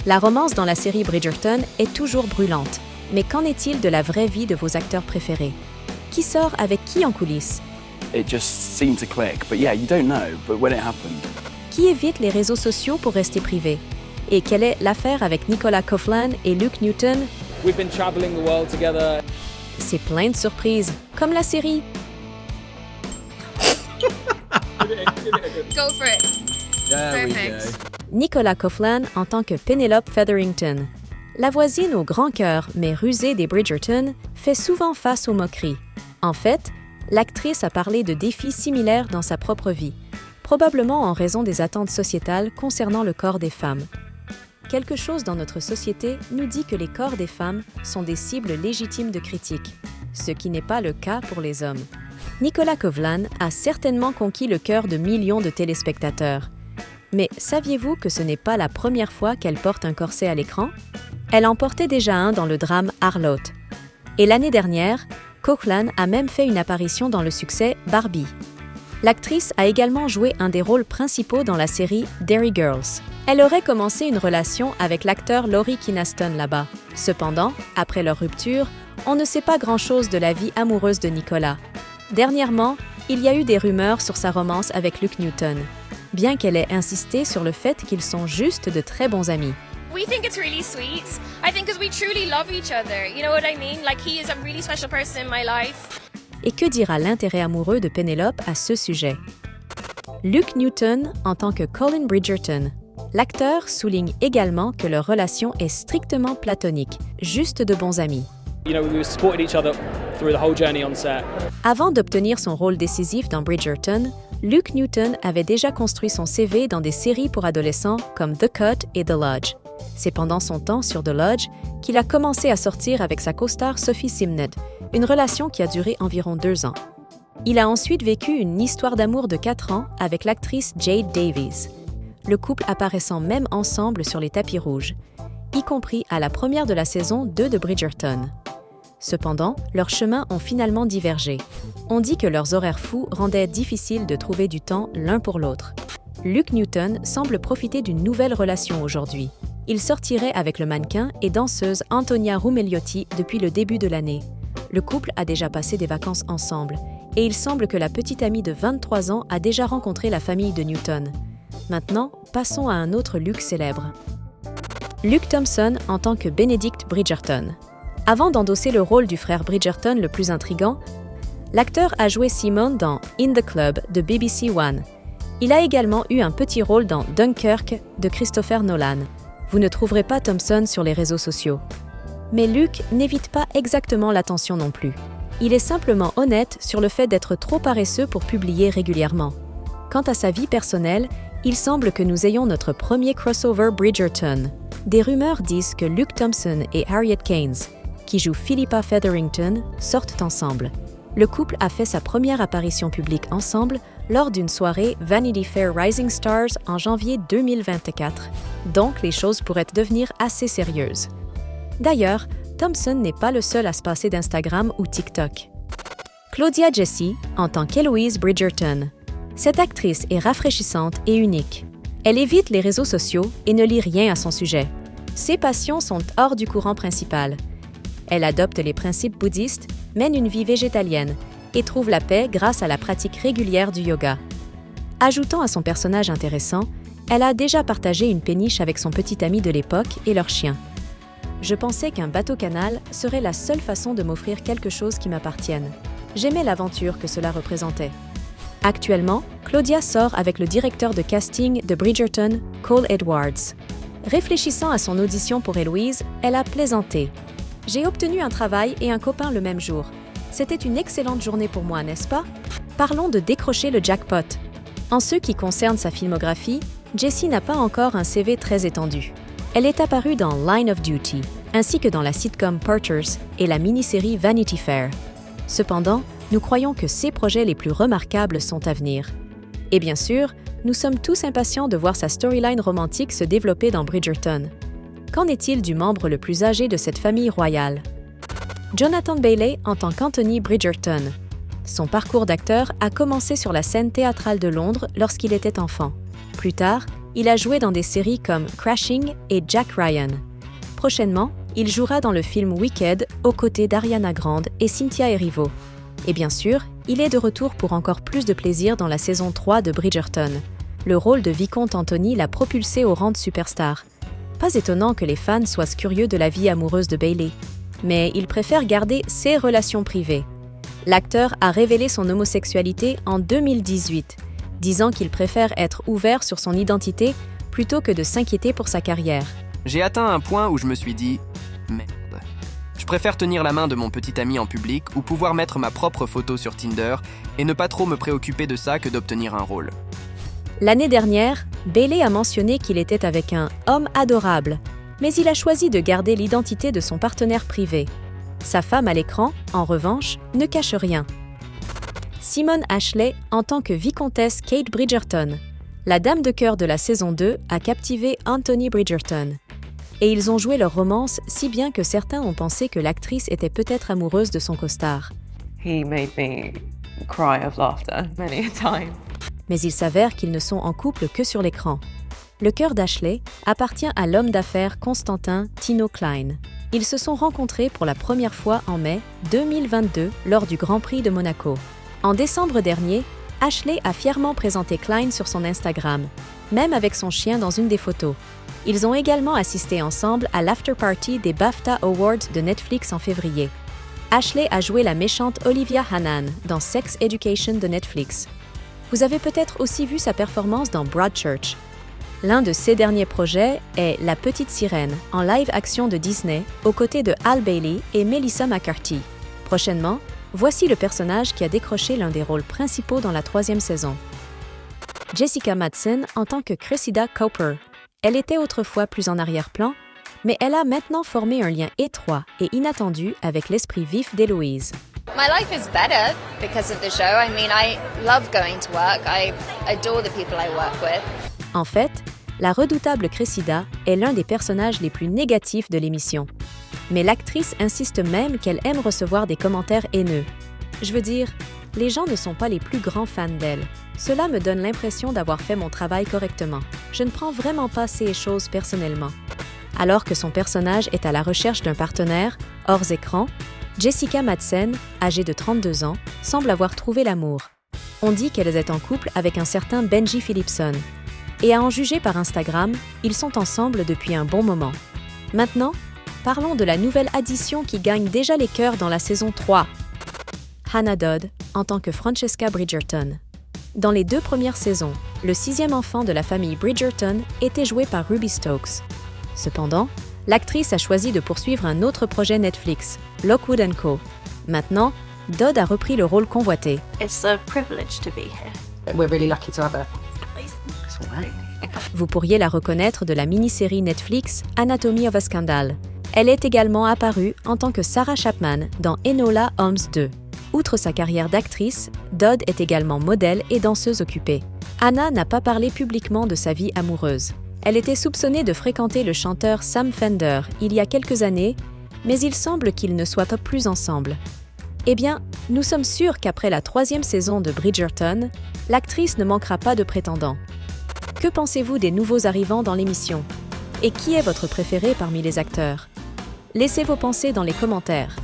La romance dans la série Bridgerton est toujours brûlante. Mais qu'en est-il de la vraie vie de vos acteurs préférés? Qui sort avec qui en coulisses? It just seemed to click, but yeah, you don't know, but when it happened. Qui évite les réseaux sociaux pour rester privé? Et quelle est l'affaire avec Nicolas Coughlan et Luke Newton? We've been traveling the world together. C'est plein de surprises, comme la série. Go for it. There we Perfect. go. Nicolas Coughlan en tant que Penelope Featherington. La voisine au grand cœur, mais rusée des Bridgerton, fait souvent face aux moqueries. En fait, l'actrice a parlé de défis similaires dans sa propre vie, probablement en raison des attentes sociétales concernant le corps des femmes. Quelque chose dans notre société nous dit que les corps des femmes sont des cibles légitimes de critique, ce qui n'est pas le cas pour les hommes. Nicolas Coughlan a certainement conquis le cœur de millions de téléspectateurs. Mais saviez-vous que ce n'est pas la première fois qu'elle porte un corset à l'écran? Elle en portait déjà un dans le drame Harlotte. Et l'année dernière, Coughlan a même fait une apparition dans le succès Barbie. L'actrice a également joué un des rôles principaux dans la série Derry Girls. Elle aurait commencé une relation avec l'acteur Laurie Kynaston là-bas. Cependant, après leur rupture, on ne sait pas grand-chose de la vie amoureuse de Nicolas. Dernièrement, il y a eu des rumeurs sur sa romance avec Luke Newton, bien qu'elle ait insisté sur le fait qu'ils sont juste de très bons amis. We think it's really sweet. I think because we truly love each other. You know what I mean? Like, he is a really special person in my life. Et que dira l'intérêt amoureux de Penelope à ce sujet? Luke Newton en tant que Colin Bridgerton. L'acteur souligne également que leur relation est strictement platonique, juste de bons amis. You know, we supported each other through the whole journey on set. Avant d'obtenir son rôle décisif dans Bridgerton, Luke Newton avait déjà construit son CV dans des séries pour adolescents comme The Cut et The Lodge. C'est pendant son temps sur The Lodge qu'il a commencé à sortir avec sa co-star Sophie Simnett, une relation qui a duré environ 2 ans. Il a ensuite vécu une histoire d'amour de 4 ans avec l'actrice Jade Davies, le couple apparaissant même ensemble sur les tapis rouges, y compris à la première de la saison 2 de Bridgerton. Cependant, leurs chemins ont finalement divergé. On dit que leurs horaires fous rendaient difficile de trouver du temps l'un pour l'autre. Luke Newton semble profiter d'une nouvelle relation aujourd'hui. Il sortirait avec le mannequin et danseuse Antonia Rummeliotti depuis le début de l'année. Le couple a déjà passé des vacances ensemble, et il semble que la petite amie de 23 ans a déjà rencontré la famille de Newton. Maintenant, passons à un autre Luke célèbre. Luke Thompson en tant que Benedict Bridgerton. Avant d'endosser le rôle du frère Bridgerton le plus intrigant, l'acteur a joué Simon dans In the Club de BBC One. Il a également eu un petit rôle dans Dunkirk de Christopher Nolan. Vous ne trouverez pas Thompson sur les réseaux sociaux. Mais Luke n'évite pas exactement l'attention non plus. Il est simplement honnête sur le fait d'être trop paresseux pour publier régulièrement. Quant à sa vie personnelle, il semble que nous ayons notre premier crossover Bridgerton. Des rumeurs disent que Luke Thompson et Harriet Keynes, qui joue Philippa Featherington, sortent ensemble. Le couple a fait sa première apparition publique ensemble lors d'une soirée Vanity Fair Rising Stars en janvier 2024, donc les choses pourraient devenir assez sérieuses. D'ailleurs, Thompson n'est pas le seul à se passer d'Instagram ou TikTok. Claudia Jessie en tant qu'Eloise Bridgerton. Cette actrice est rafraîchissante et unique. Elle évite les réseaux sociaux et ne lit rien à son sujet. Ses passions sont hors du courant principal. Elle adopte les principes bouddhistes, mène une vie végétalienne et trouve la paix grâce à la pratique régulière du yoga. Ajoutant à son personnage intéressant, elle a déjà partagé une péniche avec son petit ami de l'époque et leur chien. Je pensais qu'un bateau-canal serait la seule façon de m'offrir quelque chose qui m'appartienne. J'aimais l'aventure que cela représentait. Actuellement, Claudia sort avec le directeur de casting de Bridgerton, Cole Edwards. Réfléchissant à son audition pour Héloïse, elle a plaisanté. « J'ai obtenu un travail et un copain le même jour. C'était une excellente journée pour moi, n'est-ce pas? Parlons de décrocher le jackpot. » En ce qui concerne sa filmographie, Jessie n'a pas encore un CV très étendu. Elle est apparue dans Line of Duty, ainsi que dans la sitcom Porters et la mini-série Vanity Fair. Cependant, nous croyons que ses projets les plus remarquables sont à venir. Et bien sûr, nous sommes tous impatients de voir sa storyline romantique se développer dans Bridgerton. Qu'en est-il du membre le plus âgé de cette famille royale? Jonathan Bailey en tant qu'Anthony Bridgerton. Son parcours d'acteur a commencé sur la scène théâtrale de Londres lorsqu'il était enfant. Plus tard, Il a joué dans des séries comme Crashing et Jack Ryan. Prochainement, il jouera dans le film Wicked aux côtés d'Ariana Grande et Cynthia Erivo. Et bien sûr, il est de retour pour encore plus de plaisir dans la saison 3 de Bridgerton. Le rôle de Vicomte Anthony l'a propulsé au rang de superstar. Pas étonnant que les fans soient curieux de la vie amoureuse de Bailey. Mais il préfère garder ses relations privées. L'acteur a révélé son homosexualité en 2018, disant qu'il préfère être ouvert sur son identité plutôt que de s'inquiéter pour sa carrière. J'ai atteint un point où je me suis dit « Merde. Je préfère tenir la main de mon petit ami en public ou pouvoir mettre ma propre photo sur Tinder et ne pas trop me préoccuper de ça que d'obtenir un rôle. » L'année dernière, Bailey a mentionné qu'il était avec un « homme adorable », mais il a choisi de garder l'identité de son partenaire privé. Sa femme à l'écran, en revanche, ne cache rien. Simone Ashley en tant que vicomtesse Kate Bridgerton. La dame de cœur de la saison 2 a captivé Anthony Bridgerton. Et ils ont joué leur romance si bien que certains ont pensé que l'actrice était peut-être amoureuse de son costard. He made me cry of laughter many a time. Mais il s'avère qu'ils ne sont en couple que sur l'écran. Le cœur d'Ashley appartient à l'homme d'affaires Constantin Tino Klein. Ils se sont rencontrés pour la première fois en mai 2022 lors du Grand Prix de Monaco. En décembre dernier, Ashley a fièrement présenté Klein sur son Instagram, même avec son chien dans une des photos. Ils ont également assisté ensemble à l'after-party des BAFTA Awards de Netflix en février. Ashley a joué la méchante Olivia Hanan dans Sex Education de Netflix. Vous avez peut-être aussi vu sa performance dans Broadchurch. L'un de ses derniers projets est La Petite Sirène, en live-action de Disney, aux côtés de Halle Bailey et Melissa McCarthy. Prochainement, voici le personnage qui a décroché l'un des rôles principaux dans la 3e saison. Jessica Madsen en tant que Cressida Cooper. Elle était autrefois plus en arrière-plan, mais elle a maintenant formé un lien étroit et inattendu avec l'esprit vif d'Héloïse. My life is better because of the show. I mean, I love going to work. I adore the people I work with. En fait, la redoutable Cressida est l'un des personnages les plus négatifs de l'émission. Mais l'actrice insiste même qu'elle aime recevoir des commentaires haineux. Je veux dire, les gens ne sont pas les plus grands fans d'elle. Cela me donne l'impression d'avoir fait mon travail correctement. Je ne prends vraiment pas ces choses personnellement. Alors que son personnage est à la recherche d'un partenaire, hors écran, Jessica Madsen, âgée de 32 ans, semble avoir trouvé l'amour. On dit qu'elle est en couple avec un certain Benji Phillipson. Et à en juger par Instagram, ils sont ensemble depuis un bon moment. Maintenant, parlons de la nouvelle addition qui gagne déjà les cœurs dans la saison 3. Hannah Dodd, en tant que Francesca Bridgerton. Dans les 2 premières saisons, le 6e enfant de la famille Bridgerton était joué par Ruby Stokes. Cependant, l'actrice a choisi de poursuivre un autre projet Netflix, Lockwood & Co. Maintenant, Dodd a repris le rôle convoité. It's a privilege to be here. We're really lucky to have her. Vous pourriez la reconnaître de la mini-série Netflix Anatomy of a Scandal. Elle est également apparue en tant que Sarah Chapman dans Enola Holmes 2. Outre sa carrière d'actrice, Dodd est également modèle et danseuse occupée. Anna n'a pas parlé publiquement de sa vie amoureuse. Elle était soupçonnée de fréquenter le chanteur Sam Fender il y a quelques années, mais il semble qu'ils ne soient pas plus ensemble. Eh bien, nous sommes sûrs qu'après la 3e saison de Bridgerton, l'actrice ne manquera pas de prétendants. Que pensez-vous des nouveaux arrivants dans l'émission? Et qui est votre préféré parmi les acteurs? Laissez vos pensées dans les commentaires.